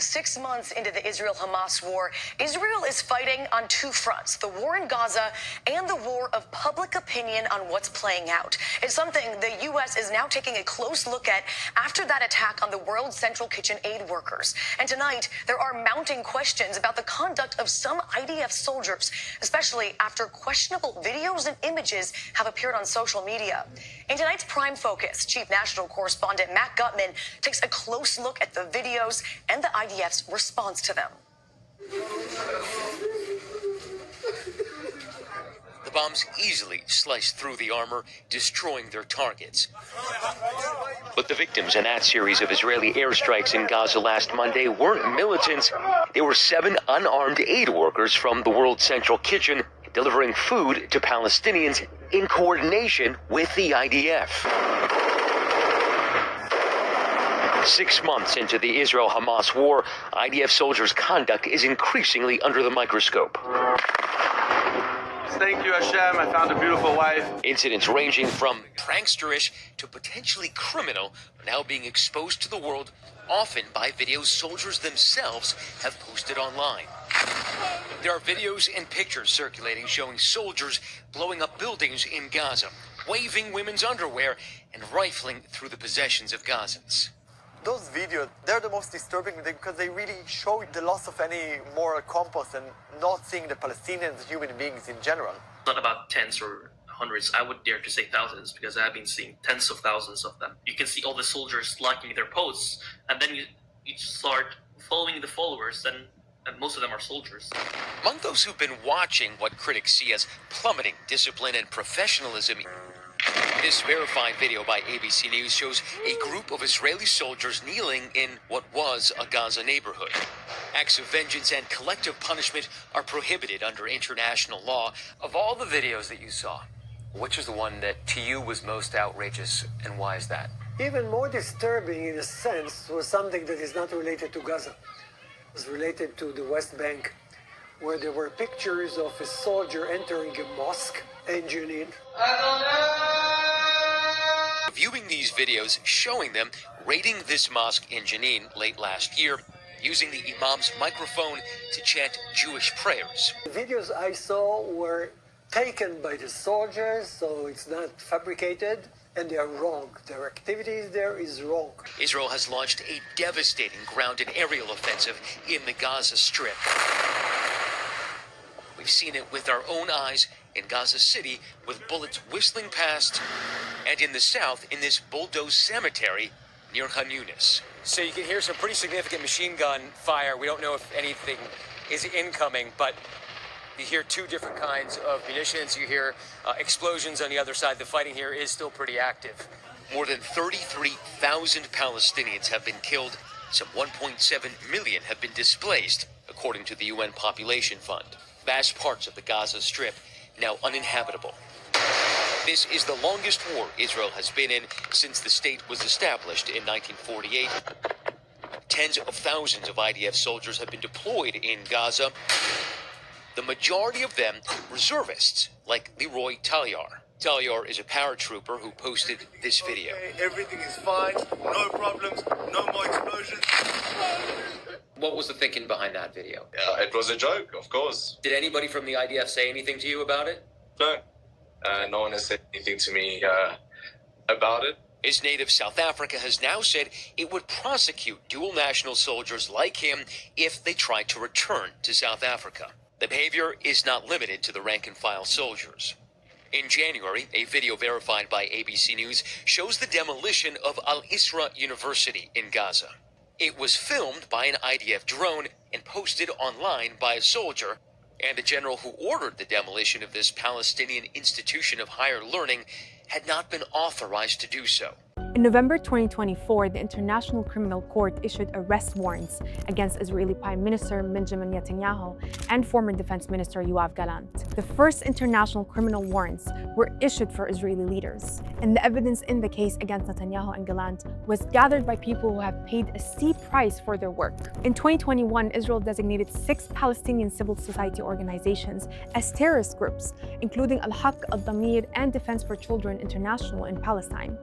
6 months into the Israel-Hamas war, Israel is fighting on two fronts, the war in Gaza and the war of public opinion on what's playing out. It's something the U.S. is now taking a close look at after that attack on the World Central Kitchen aid workers. And tonight, there are mounting questions about the conduct of some IDF soldiers, especially after questionable videos and images have appeared on social media. In tonight's Prime Focus, Chief National Correspondent Matt Gutman takes a close look at the videos and the IDF's response to them. The bombs easily sliced through the armor, destroying their targets. But the victims in that series of Israeli airstrikes in Gaza last Monday weren't militants. They were 7 unarmed aid workers from the World Central Kitchen delivering food to Palestinians in coordination with the IDF. 6 months into the Israel-Hamas war, IDF soldiers' conduct is increasingly under the microscope. Thank you, Hashem. I found a beautiful wife. Incidents ranging from pranksterish to potentially criminal are now being exposed to the world, often by videos soldiers themselves have posted online. There are videos and pictures circulating showing soldiers blowing up buildings in Gaza, waving women's underwear, and rifling through the possessions of Gazans. Those videos, they're the most disturbing because they really show the loss of any moral compass and not seeing the Palestinians as human beings in general. Not about tens or hundreds, I would dare to say thousands, because I've been seeing tens of thousands of them. You can see all the soldiers liking their posts, and then you start following the followers, and most of them are soldiers. Among those who've been watching what critics see as plummeting discipline and professionalism, this verified video by ABC News shows a group of Israeli soldiers kneeling in what was a Gaza neighborhood. Acts of vengeance and collective punishment are prohibited under international law. Of all the videos that you saw, which is the one that to you was most outrageous, and why is that? Even more disturbing in a sense was something that is not related to Gaza. It was related to the West Bank, where there were pictures of a soldier entering a mosque in Jenin. Viewing these videos showing them raiding this mosque in Jenin late last year, using the imam's microphone to chant Jewish prayers. The videos I saw were taken by the soldiers, so it's not fabricated, and they are wrong. Their activities there is wrong. Israel has launched a devastating ground and aerial offensive in the Gaza Strip. We've seen it with our own eyes in Gaza City, with bullets whistling past, and in the south in this bulldozed cemetery near Khan Yunis. So you can hear some pretty significant machine gun fire. We don't know if anything is incoming, but you hear 2 different kinds of munitions. You hear explosions on the other side. The fighting here is still pretty active. More than 33,000 Palestinians have been killed. Some 1.7 million have been displaced, according to the UN Population Fund. Vast parts of the Gaza Strip now uninhabitable. This is the longest war Israel has been in since the state was established in 1948. Tens of thousands of IDF soldiers have been deployed in Gaza. The majority of them reservists, like Leroy Talyar. Talyar is a paratrooper who posted this video. Everything is fine, no problems, no more explosions. What was the thinking behind that video? It was a joke, of course. Did anybody from the IDF say anything to you about it? No, no one has said anything to me about it. His native South Africa has now said it would prosecute dual national soldiers like him if they tried to return to South Africa. The behavior is not limited to the rank-and-file soldiers. In January, a video verified by ABC News shows the demolition of Al-Isra University in Gaza. It was filmed by an IDF drone and posted online by a soldier, and the general who ordered the demolition of this Palestinian institution of higher learning had not been authorized to do so. In November 2024, the International Criminal Court issued arrest warrants against Israeli Prime Minister Benjamin Netanyahu and former Defense Minister Yoav Gallant. The first international criminal warrants were issued for Israeli leaders, and the evidence in the case against Netanyahu and Gallant was gathered by people who have paid a steep price for their work. In 2021, Israel designated 6 Palestinian civil society organizations as terrorist groups, including Al-Haq, Al-Damir, and Defense for Children International in Palestine.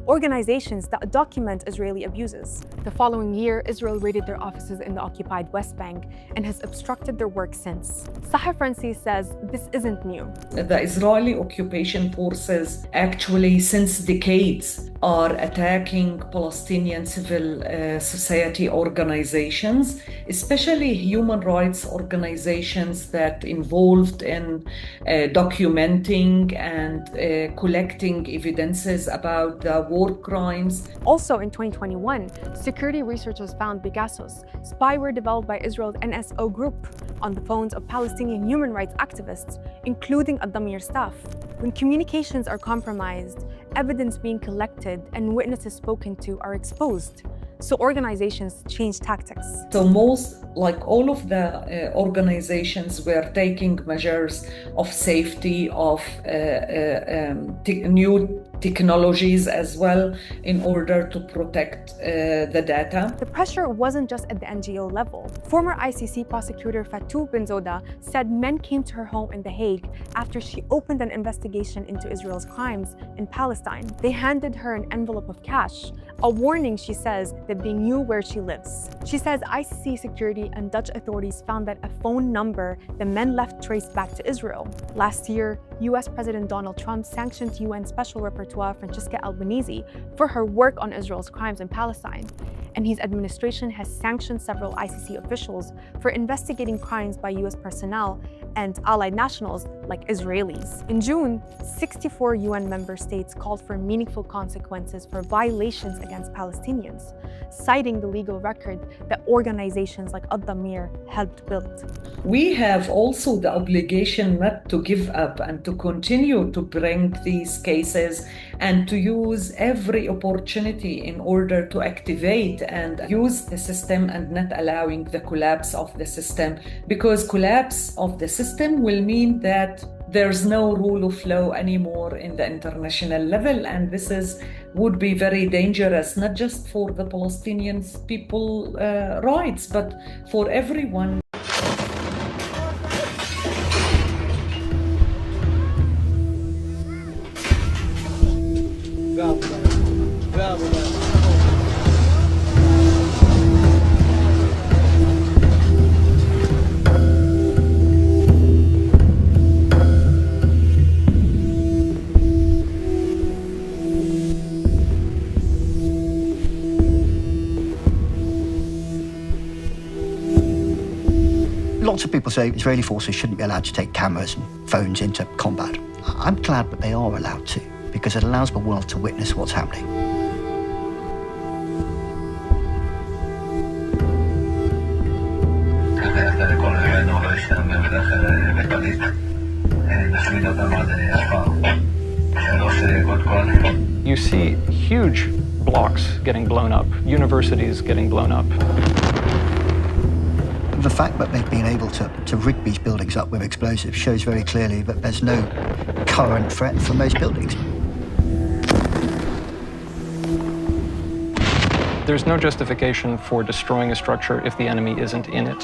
organizations that document Israeli abuses. The following year, Israel raided their offices in the occupied West Bank and has obstructed their work since. Sahar Francis says this isn't new. The Israeli occupation forces actually since decades are attacking Palestinian civil society organizations, especially human rights organizations that involved in documenting and collecting evidences about the war crimes. Also in 2021, security researchers found Pegasus, spyware developed by Israel's NSO group, on the phones of Palestinian human rights activists, including Ad-Damir staff. When communications are compromised, evidence being collected and witnesses spoken to are exposed, so organizations change tactics. So most, like all of the organizations, were taking measures of safety, of new technologies as well, in order to protect the data. The pressure wasn't just at the NGO level. Former ICC prosecutor Fatou Bensouda said men came to her home in The Hague after she opened an investigation into Israel's crimes in Palestine. They handed her an envelope of cash, a warning, she says, that they knew where she lives. She says ICC security and Dutch authorities found that a phone number the men left traced back to Israel. Last year, US President Donald Trump sanctioned UN Special Rapporteur Francesca Albanese for her work on Israel's crimes in Palestine, and his administration has sanctioned several ICC officials for investigating crimes by US personnel and allied nationals like Israelis. In June, 64 UN member states called for meaningful consequences for violations against Palestinians, citing the legal record that organizations like Ad-Damir helped build. We have also the obligation not to give up and to continue to bring these cases and to use every opportunity in order to activate and use the system and not allowing the collapse of the system, because collapse of the system will mean that there's no rule of law anymore in the international level, and this would be very dangerous, not just for the Palestinian people rights, but for everyone. Lots of people say Israeli forces shouldn't be allowed to take cameras and phones into combat. I'm glad that they are allowed to, because it allows the world to witness what's happening. You see huge blocks getting blown up, universities getting blown up. The fact that they've been able to rig these buildings up with explosives shows very clearly that there's no current threat from those buildings. There's no justification for destroying a structure if the enemy isn't in it.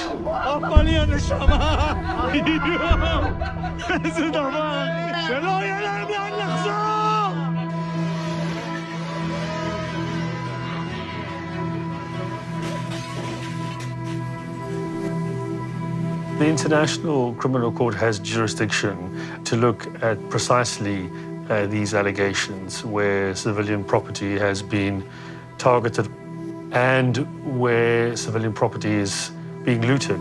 The International Criminal Court has jurisdiction to look at precisely these allegations where civilian property has been targeted and where civilian property is being looted.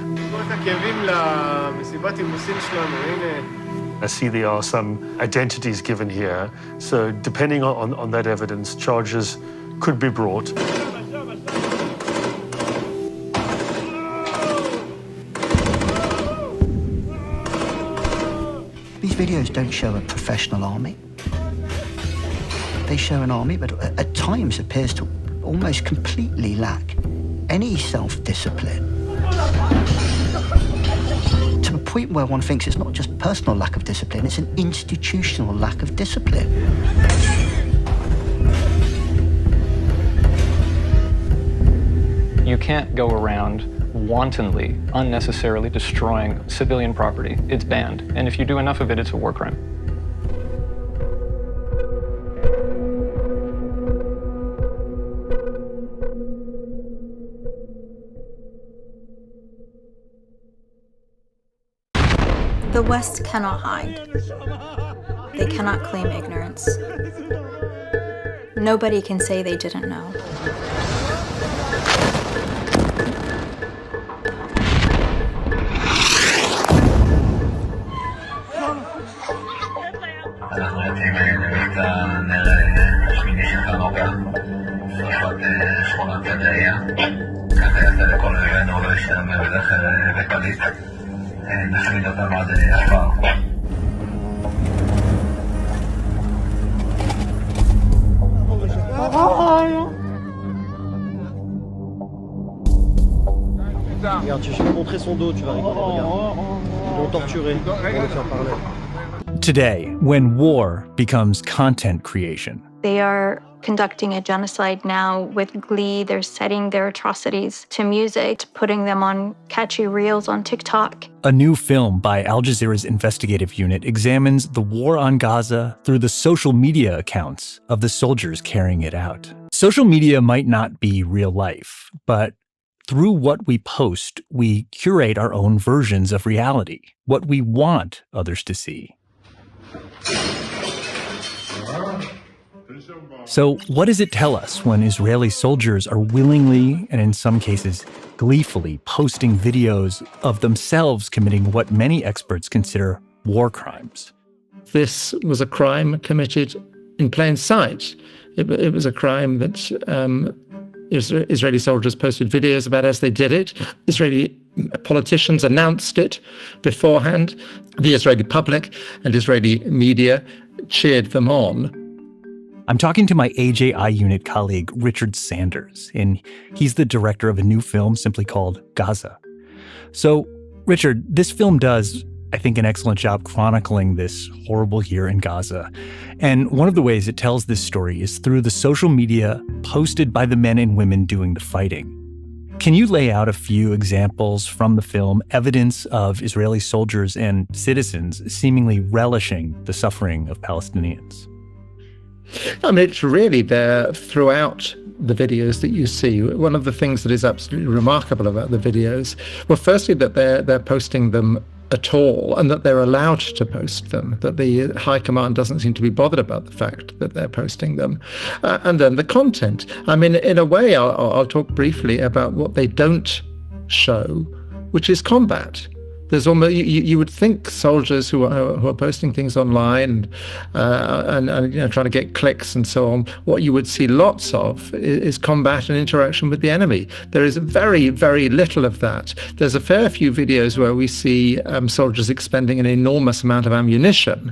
I see there are some identities given here, so depending on that evidence, charges could be brought. These videos don't show a professional army. They show an army that at times appears to almost completely lack any self-discipline. To the point where one thinks it's not just personal lack of discipline, it's an institutional lack of discipline. You can't go around wantonly, unnecessarily destroying civilian property. It's banned. And if you do enough of it, it's a war crime. The West cannot hide. They cannot claim ignorance. Nobody can say they didn't know. אנחנו יוצאים לבית הנר השמיני של חנוכה, שרפת שכונת ידעיה. ככה יעשה לכל אויבינו לא ישתמר בזכר וקליט. נשמיד אותם עד עפר. Regarde, je vais montrer son dos, tu vas rigoler, regarde. Ils l'ont torturé, on va le faire parler. Today, when war becomes content creation, They are conducting a genocide now with glee. They're setting their atrocities to music, putting them on catchy reels on TikTok. a new film by Al Jazeera's investigative unit examines the war on Gaza through the social media accounts of the soldiers carrying it out. Social media might not be real life, but through what we post, we curate our own versions of reality, what we want others to see. So what does it tell us when Israeli soldiers are willingly, and in some cases gleefully, posting videos of themselves committing what many experts consider war crimes? This was a crime committed in plain sight. It was a crime that Israeli soldiers posted videos about as they did it. Israeli politicians announced it beforehand. The Israeli public and Israeli media cheered them on. I'm talking to my AJI unit colleague, Richard Sanders, and he's the director of a new film simply called Gaza. So, Richard, this film does, I think, an excellent job chronicling this horrible year in Gaza. And one of the ways it tells this story is through the social media posted by the men and women doing the fighting. Can you lay out a few examples from the film, evidence of Israeli soldiers and citizens seemingly relishing the suffering of Palestinians? I mean, it's really there throughout the videos that you see. One of the things that is absolutely remarkable about the videos, well, firstly, that they're posting them at all, and that they're allowed to post them, that the high command doesn't seem to be bothered about the fact that they're posting them. And then the content. I mean, in a way, I'll talk briefly about what they don't show, which is combat. There's almost, you would think soldiers who are posting things online and you know, trying to get clicks and so on, what you would see lots of is combat and interaction with the enemy. There is very, very little of that. There's a fair few videos where we see soldiers expending an enormous amount of ammunition.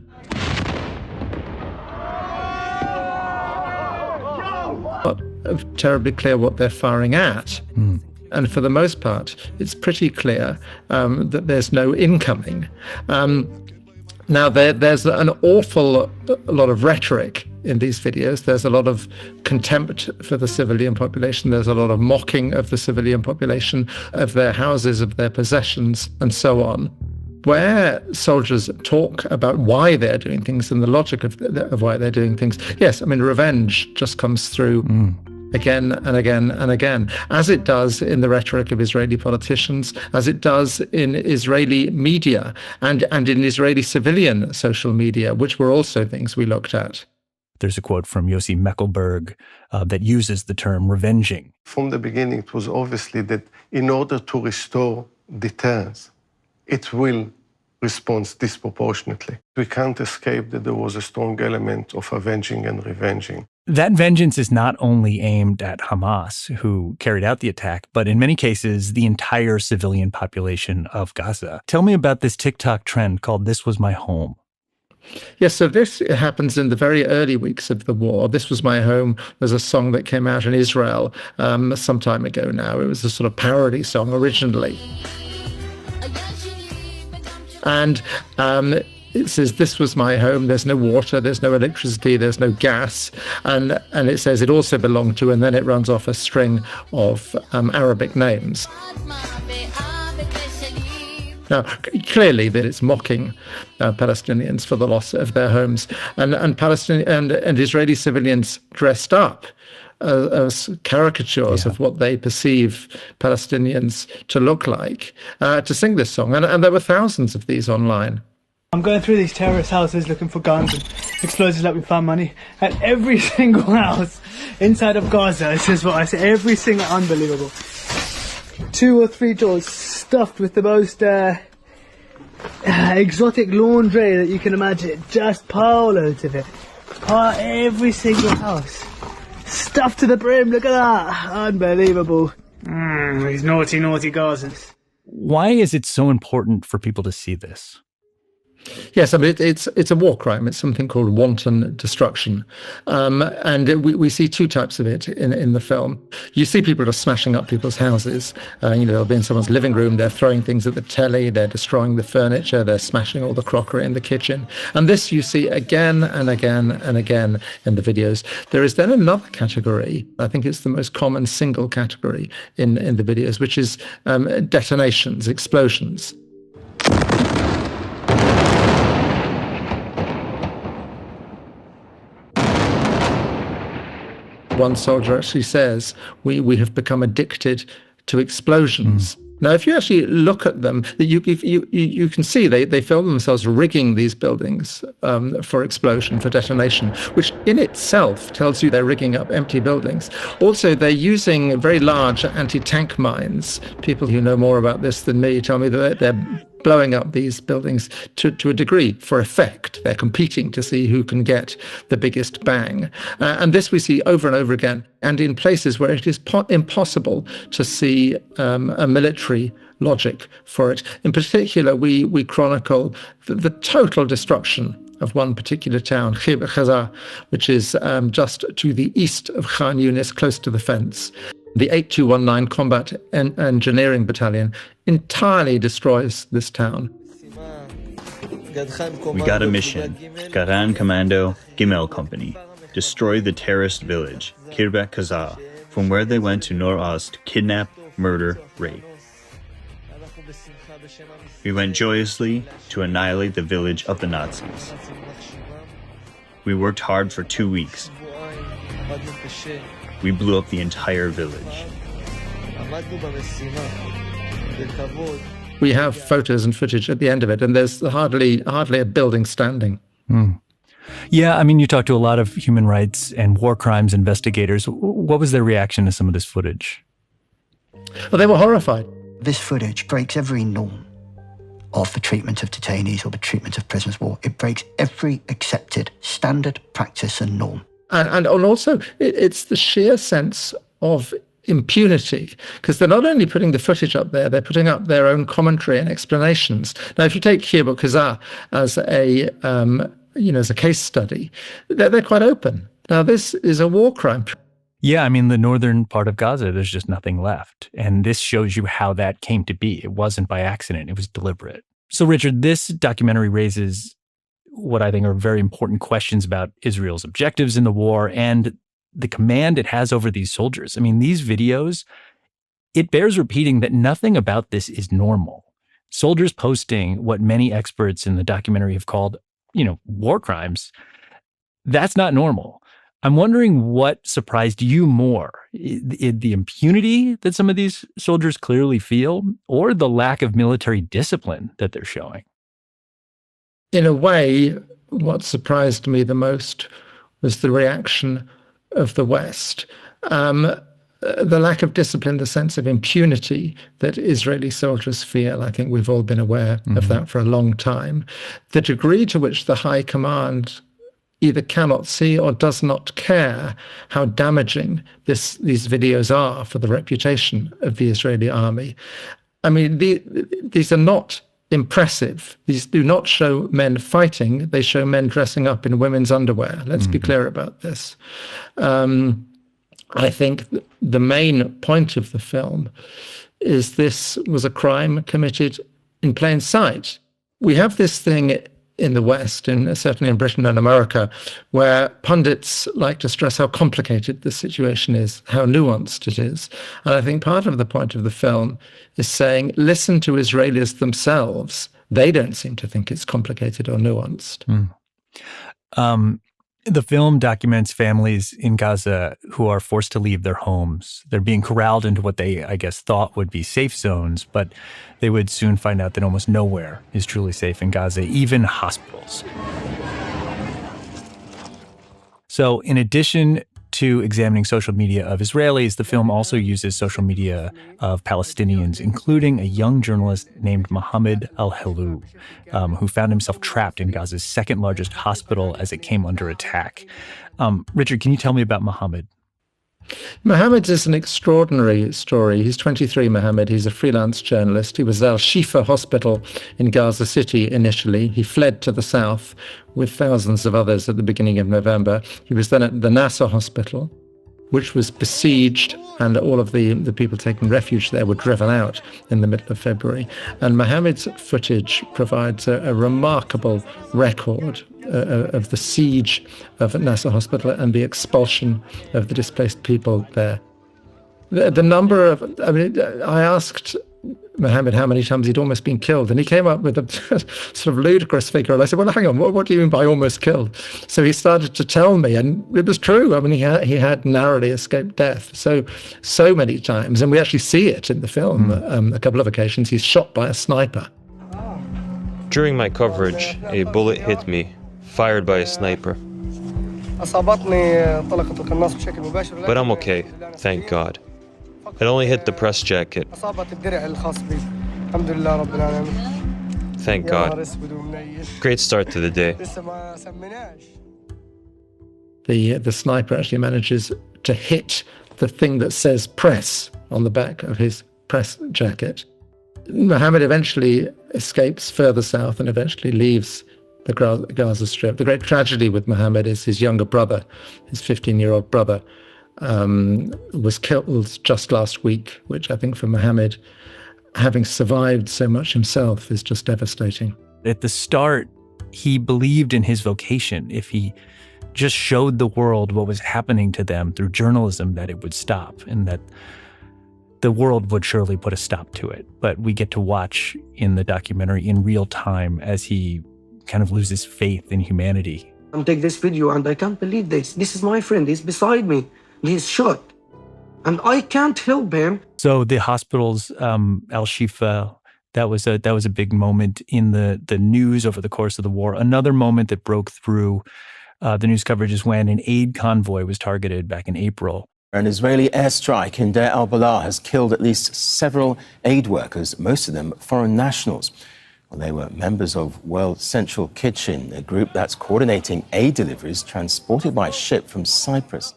Not terribly clear what they're firing at. And for the most part, it's pretty clear that there's no incoming. Now, there's an awful lot of rhetoric in these videos. There's a lot of contempt for the civilian population. There's a lot of mocking of the civilian population, of their houses, of their possessions, and so on. Where soldiers talk about why they're doing things and the logic of why they're doing things, yes, I mean, revenge just comes through again and again and again, as it does in the rhetoric of Israeli politicians, as it does in Israeli media and in Israeli civilian social media, which were also things we looked at. There's a quote from Yossi Meckelberg that uses the term revenging. From the beginning, it was obviously that in order to restore deterrence, it will respond disproportionately. We can't escape that there was a strong element of avenging and revenging. That vengeance is not only aimed at Hamas, who carried out the attack, but in many cases, the entire civilian population of Gaza. Tell me about this TikTok trend called This Was My Home. Yes, so this happens in the very early weeks of the war. This Was My Home was a song that came out in Israel some time ago now. It was a sort of parody song originally. And it says, this was my home, there's no water, there's no electricity, there's no gas. And it says it also belonged to, and then it runs off a string of Arabic names. Now, clearly that it's mocking Palestinians for the loss of their homes, and Palestinian and Israeli civilians dressed up as caricatures of what they perceive Palestinians to look like, to sing this song. And there were thousands of these online. I'm going through these terrorist houses looking for guns and explosives like we found money. And every single house inside of Gaza, this is what I say, every single, unbelievable. 2 or 3 doors stuffed with the most exotic laundry that you can imagine. Just pile loads of it. Every single house. Stuffed to the brim, look at that. Unbelievable. These naughty, naughty Gazans. Why is it so important for people to see this? Yes, I mean, it's a war crime. It's something called wanton destruction. And we see 2 types of it in the film. You see people just smashing up people's houses. They'll be in someone's living room, they're throwing things at the telly, they're destroying the furniture, they're smashing all the crockery in the kitchen. And this you see again and again and again in the videos. There is then another category, I think it's the most common single category in the videos, which is detonations, explosions. One soldier actually says, we have become addicted to explosions. Now, if you actually look at them, you can see they film themselves rigging these buildings for explosion, for detonation, which in itself tells you they're rigging up empty buildings. Also, they're using very large anti-tank mines. People who know more about this than me tell me that they're blowing up these buildings to a degree for effect. They're competing to see who can get the biggest bang. And this we see over and over again, and in places where it is impossible to see a military logic for it. In particular, we chronicle the total destruction of one particular town, Khirbat Khaza, which is just to the east of Khan Yunis, close to the fence. The 8219 Combat Engineering Battalion entirely destroys this town. We got a mission. Garan Commando Gimel Company. Destroy the terrorist village, Khirbat Khaza, from where they went to Nor-Oz to kidnap, murder, rape. We went joyously to annihilate the village of the Nazis. We worked hard for 2 weeks. We blew up the entire village. We have photos and footage at the end of it, and there's hardly a building standing. Yeah, I mean, you talk to a lot of human rights and war crimes investigators. What was their reaction to some of this footage? Well, they were horrified. This footage breaks every norm of the treatment of detainees or the treatment of prisoners of war. It breaks every accepted standard, practice and norm. And also, it's the sheer sense of impunity, because they're not only putting the footage up there, they're putting up their own commentary and explanations. Now, if you take Khirbat Khaza as a case study, they're quite open. Now, this is a war crime. Yeah, I mean, the northern part of Gaza, there's just nothing left. And this shows you how that came to be. It wasn't by accident. It was deliberate. So, Richard, this documentary raises what I think are very important questions about Israel's objectives in the war and the command it has over these soldiers. I mean, these videos, it bears repeating that nothing about this is normal. Soldiers posting what many experts in the documentary have called, war crimes, that's not normal. I'm wondering what surprised you more, the impunity that some of these soldiers clearly feel, or the lack of military discipline that they're showing? In a way, what surprised me the most was the reaction of the West. The lack of discipline, the sense of impunity that Israeli soldiers feel. I think we've all been aware of that for a long time. The degree to which the high command either cannot see or does not care how damaging these videos are for the reputation of the Israeli army. I mean, these are not impressive. These do not show men fighting. They show men dressing up in women's underwear. Let's be clear about this. I think the main point of the film is this was a crime committed in plain sight. We have this thing in the West, certainly in Britain and America, where pundits like to stress how complicated the situation is, how nuanced it is. And I think part of the point of the film is saying, listen to Israelis themselves. They don't seem to think it's complicated or nuanced. The film documents families in Gaza who are forced to leave their homes. They're being corralled into what they, I guess, thought would be safe zones, but they would soon find out that almost nowhere is truly safe in Gaza, even hospitals. So in addition to examining social media of Israelis, the film also uses social media of Palestinians, including a young journalist named Mohammed Al-Helou, who found himself trapped in Gaza's second largest hospital as it came under attack. Richard, can you tell me about Mohammed? Mohammed is an extraordinary story. He's 23, Mohammed. He's a freelance journalist. He was at Al-Shifa Hospital in Gaza City initially. He fled to the south with thousands of others at the beginning of November. He was then at the Nasser Hospital, which was besieged, and all of the people taking refuge there were driven out in the middle of February. And Mohammed's footage provides a remarkable record of the siege of Nasser Hospital and the expulsion of the displaced people there. The number of, I asked Mohammed how many times he'd almost been killed, and he came up with a sort of ludicrous figure. And I said, well, hang on, what do you mean by almost killed? So he started to tell me, and it was true. I mean, he had narrowly escaped death so many times, and we actually see it in the film. A couple of occasions, he's shot by a sniper. During my coverage, a bullet hit me, fired by a sniper. But I'm okay, thank God. It only hit the press jacket. Thank God. Great start to the day. The sniper actually manages to hit the thing that says press on the back of his press jacket. Mohammed eventually escapes further south and eventually leaves the Gaza Strip. The great tragedy with Mohammed is his younger brother, his 15-year-old brother, was killed just last week, which I think for Mohammed, having survived so much himself, is just devastating. At the start, he believed in his vocation. If he just showed the world what was happening to them through journalism, that it would stop and that the world would surely put a stop to it. But we get to watch in the documentary in real time as he kind of loses faith in humanity. I take this video and I can't believe this. This is my friend. He's beside me. He's shot. And I can't help him. So the hospital's Al-Shifa, that was a big moment in the news over the course of the war. Another moment that broke through the news coverage is when an aid convoy was targeted back in April. An Israeli airstrike in Deir al-Balah has killed at least several aid workers, most of them foreign nationals. Well, they were members of World Central Kitchen, a group that's coordinating aid deliveries transported by ship from Cyprus.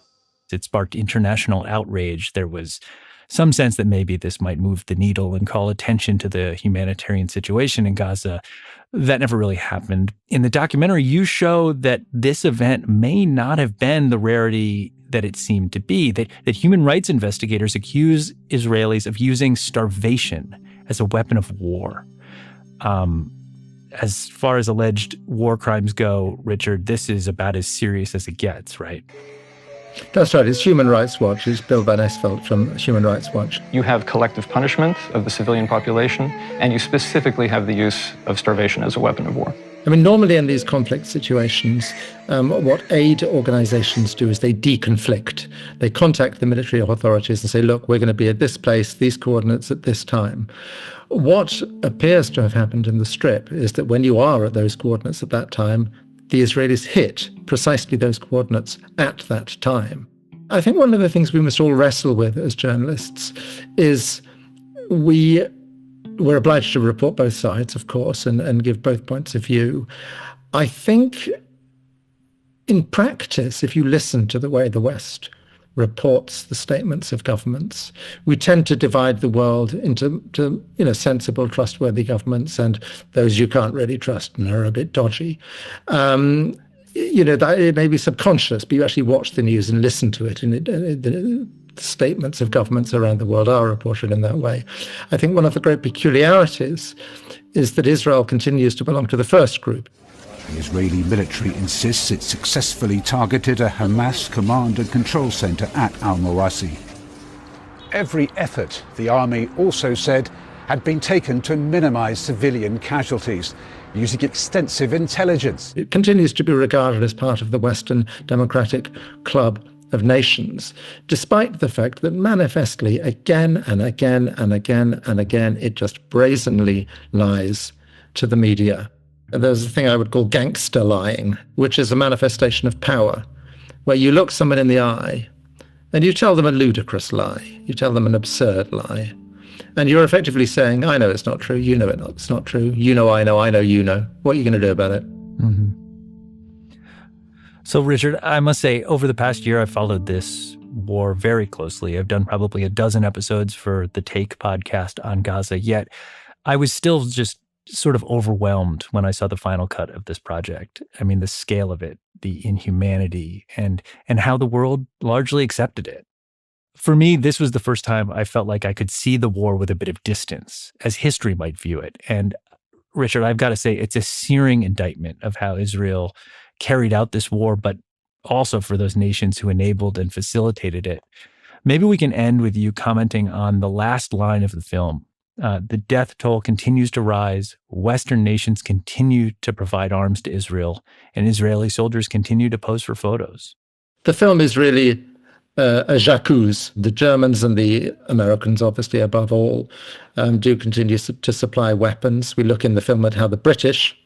It sparked international outrage. There was some sense that maybe this might move the needle and call attention to the humanitarian situation in Gaza. That never really happened. In the documentary, you show that this event may not have been the rarity that it seemed to be, that human rights investigators accuse Israelis of using starvation as a weapon of war. As far as alleged war crimes go, Richard, this is about as serious as it gets, right? That's right. It's Human Rights Watch. It's Bill Van Esveld from Human Rights Watch. You have collective punishment of the civilian population, and you specifically have the use of starvation as a weapon of war. I mean, normally in these conflict situations, what aid organizations do is they deconflict. They contact the military authorities and say, look, we're going to be at this place, these coordinates at this time. What appears to have happened in the Strip is that when you are at those coordinates at that time, the Israelis hit precisely those coordinates at that time. I think one of the things we must all wrestle with as journalists is we're obliged to report both sides, of course, and give both points of view. I think in practice, if you listen to the way the West reports the statements of governments, we tend to divide the world into sensible, trustworthy governments and those you can't really trust and are a bit dodgy. That it may be subconscious, but you actually watch the news and listen to it, and the statements of governments around the world are reported in that way. I think one of the great peculiarities is that Israel continues to belong to the first group. The Israeli military insists it successfully targeted a Hamas command and control center at al-Mawasi. Every effort, the army also said, had been taken to minimize civilian casualties, using extensive intelligence. It continues to be regarded as part of the Western democratic club of nations, despite the fact that manifestly, again and again and again and again, it just brazenly lies to the media. There's a thing I would call gangster lying, which is a manifestation of power, where you look someone in the eye and you tell them a ludicrous lie, you tell them an absurd lie, and you're effectively saying, I know it's not true, you know it's not true, you know I know you know. What are you going to do about it? Mm-hmm. So, Richard, I must say, over the past year, I've followed this war very closely. I've done probably a dozen episodes for the Take podcast on Gaza, yet I was still just sort of overwhelmed when I saw the final cut of this project. I mean, the scale of it, the inhumanity, and how the world largely accepted it. For me, this was the first time I felt like I could see the war with a bit of distance, as history might view it. And Richard, I've got to say, it's a searing indictment of how Israel carried out this war, but also for those nations who enabled and facilitated it. Maybe we can end with you commenting on the last line of the film. The death toll continues to rise. Western nations continue to provide arms to Israel, and Israeli soldiers continue to pose for photos. The film is really a j'accuse. The Germans and the Americans, obviously above all, do continue to supply weapons. We look in the film at how the British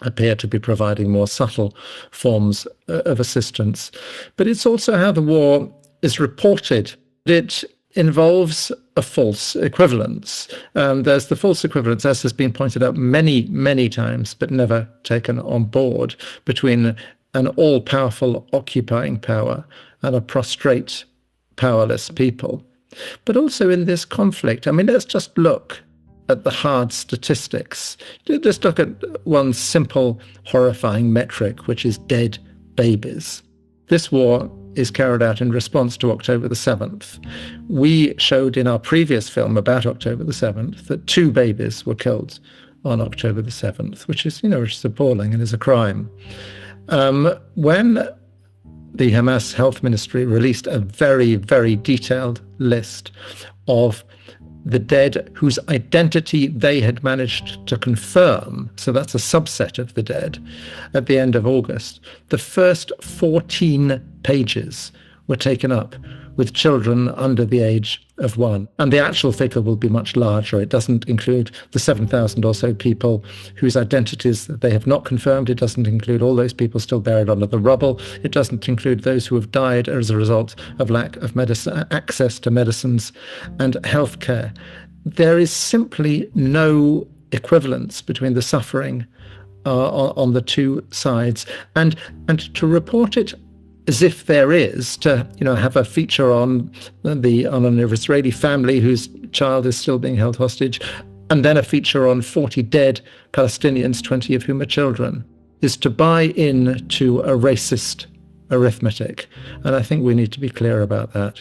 appear to be providing more subtle forms of assistance. But it's also how the war is reported. It involves a false equivalence. There's the false equivalence, as has been pointed out many, many times, but never taken on board, between an all-powerful occupying power and a prostrate, powerless people. But also in this conflict, I mean, let's just look at the hard statistics. Just look at one simple, horrifying metric, which is dead babies. This war is carried out in response to October the 7th. We showed in our previous film about October the 7th that 2 babies were killed on October the 7th, which is appalling and is a crime. When the Hamas Health Ministry released a very, very detailed list of the dead whose identity they had managed to confirm, so that's a subset of the dead, at the end of August, the first 14 pages were taken up with children under the age of 1. And the actual figure will be much larger. It doesn't include the 7,000 or so people whose identities they have not confirmed. It doesn't include all those people still buried under the rubble. It doesn't include those who have died as a result of lack of access to medicines and healthcare. There is simply no equivalence between the suffering on the two sides. And to report it as if there is, to have a feature on an Israeli family whose child is still being held hostage, and then a feature on 40 dead Palestinians, 20 of whom are children, is to buy into a racist arithmetic. And I think we need to be clear about that.